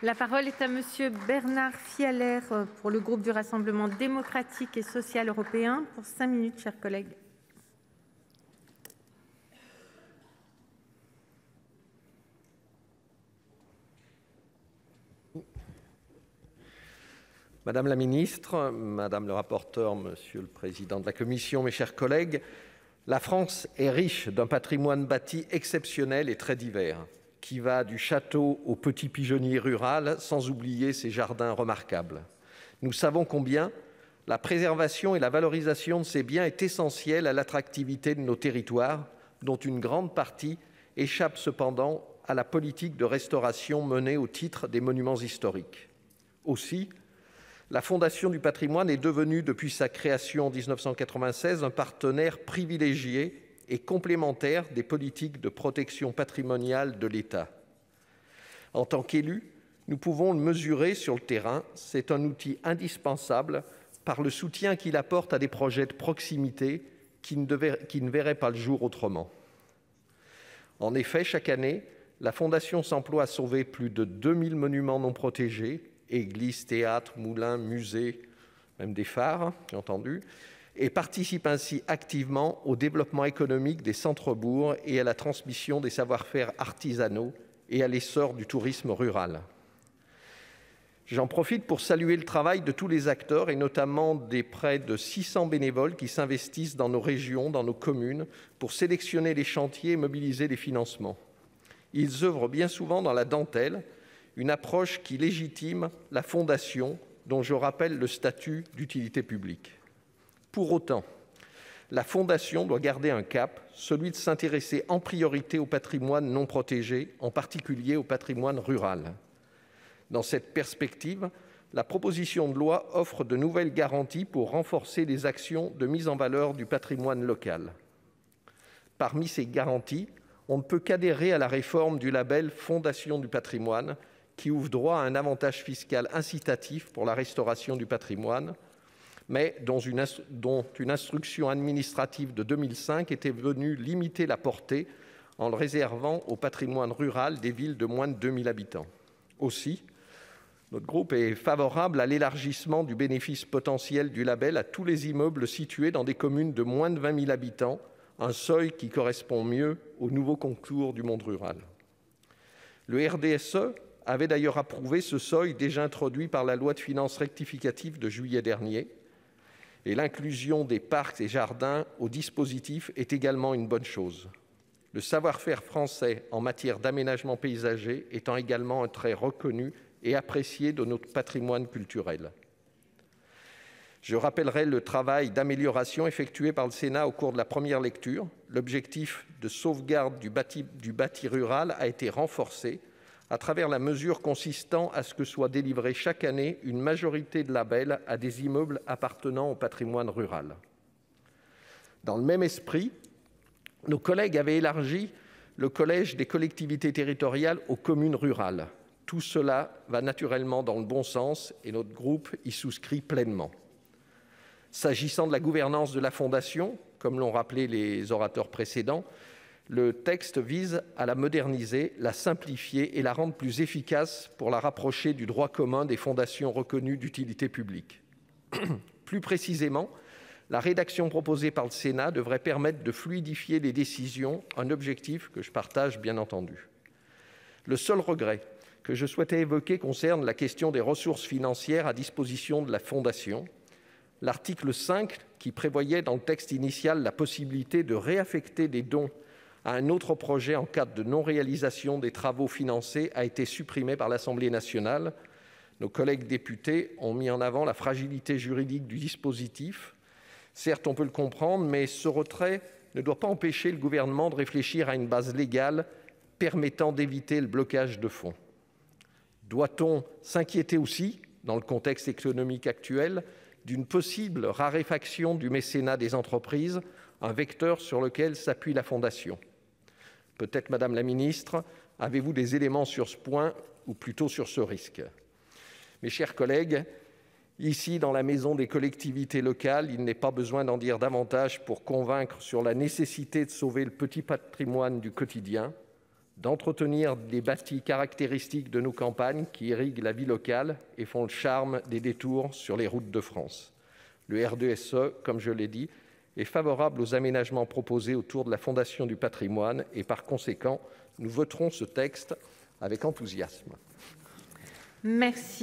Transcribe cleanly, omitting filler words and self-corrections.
La parole est à Monsieur Bernard Fialaire pour le groupe du Rassemblement démocratique et social européen pour 5 minutes, chers collègues. Madame la ministre, madame le rapporteur, monsieur le président de la commission, mes chers collègues, la France est riche d'un patrimoine bâti exceptionnel et très divers, qui va du château au petit pigeonnier rural, sans oublier ses jardins remarquables. Nous savons combien la préservation et la valorisation de ces biens est essentielle à l'attractivité de nos territoires, dont une grande partie échappe cependant à la politique de restauration menée au titre des monuments historiques. Aussi, la Fondation du patrimoine est devenue, depuis sa création en 1996, un partenaire privilégié et complémentaire des politiques de protection patrimoniale de l'État. En tant qu'élus, nous pouvons le mesurer sur le terrain. C'est un outil indispensable par le soutien qu'il apporte à des projets de proximité qui ne verraient pas le jour autrement. En effet, chaque année, la Fondation s'emploie à sauver plus de 2000 monuments non protégés, églises, théâtres, moulins, musées, même des phares, j'ai entendu, et participe ainsi activement au développement économique des centres-bourgs et à la transmission des savoir-faire artisanaux et à l'essor du tourisme rural. J'en profite pour saluer le travail de tous les acteurs et notamment des près de 600 bénévoles qui s'investissent dans nos régions, dans nos communes, pour sélectionner les chantiers et mobiliser les financements. Ils œuvrent bien souvent dans la dentelle, une approche qui légitime la Fondation, dont je rappelle le statut d'utilité publique. Pour autant, la Fondation doit garder un cap, celui de s'intéresser en priorité au patrimoine non protégé, en particulier au patrimoine rural. Dans cette perspective, la proposition de loi offre de nouvelles garanties pour renforcer les actions de mise en valeur du patrimoine local. Parmi ces garanties, on ne peut qu'adhérer à la réforme du label Fondation du patrimoine, qui ouvre droit à un avantage fiscal incitatif pour la restauration du patrimoine, mais dont une instruction administrative de 2005 était venue limiter la portée en le réservant au patrimoine rural des villes de moins de 2000 habitants. Aussi, notre groupe est favorable à l'élargissement du bénéfice potentiel du label à tous les immeubles situés dans des communes de moins de 20 000 habitants, un seuil qui correspond mieux au nouveau contour du monde rural. Le RDSE avait d'ailleurs approuvé ce seuil déjà introduit par la loi de finances rectificative de juillet dernier, et l'inclusion des parcs et jardins au dispositif est également une bonne chose. Le savoir-faire français en matière d'aménagement paysager étant également un trait reconnu et apprécié de notre patrimoine culturel. Je rappellerai le travail d'amélioration effectué par le Sénat au cours de la première lecture. L'objectif de sauvegarde du bâti rural a été renforcé à travers la mesure consistant à ce que soit délivrée chaque année une majorité de labels à des immeubles appartenant au patrimoine rural. Dans le même esprit, nos collègues avaient élargi le collège des collectivités territoriales aux communes rurales. Tout cela va naturellement dans le bon sens et notre groupe y souscrit pleinement. S'agissant de la gouvernance de la Fondation, comme l'ont rappelé les orateurs précédents, le texte vise à la moderniser, la simplifier et la rendre plus efficace pour la rapprocher du droit commun des fondations reconnues d'utilité publique. Plus précisément, la rédaction proposée par le Sénat devrait permettre de fluidifier les décisions, un objectif que je partage bien entendu. Le seul regret que je souhaitais évoquer concerne la question des ressources financières à disposition de la Fondation. L'article 5, qui prévoyait dans le texte initial la possibilité de réaffecter des dons à un autre projet en cas de non-réalisation des travaux financés, a été supprimé par l'Assemblée nationale. Nos collègues députés ont mis en avant la fragilité juridique du dispositif. Certes, on peut le comprendre, mais ce retrait ne doit pas empêcher le gouvernement de réfléchir à une base légale permettant d'éviter le blocage de fonds. Doit-on s'inquiéter aussi, dans le contexte économique actuel, d'une possible raréfaction du mécénat des entreprises, un vecteur sur lequel s'appuie la Fondation ? Peut-être, Madame la Ministre, avez-vous des éléments sur ce point, ou plutôt sur ce risque ? Mes chers collègues, ici, dans la maison des collectivités locales, il n'est pas besoin d'en dire davantage pour convaincre sur la nécessité de sauver le petit patrimoine du quotidien. d'entretenir des bâtis caractéristiques de nos campagnes qui irriguent la vie locale et font le charme des détours sur les routes de France. Le RDSE, comme je l'ai dit, est favorable aux aménagements proposés autour de la Fondation du patrimoine et, par conséquent, nous voterons ce texte avec enthousiasme. Merci.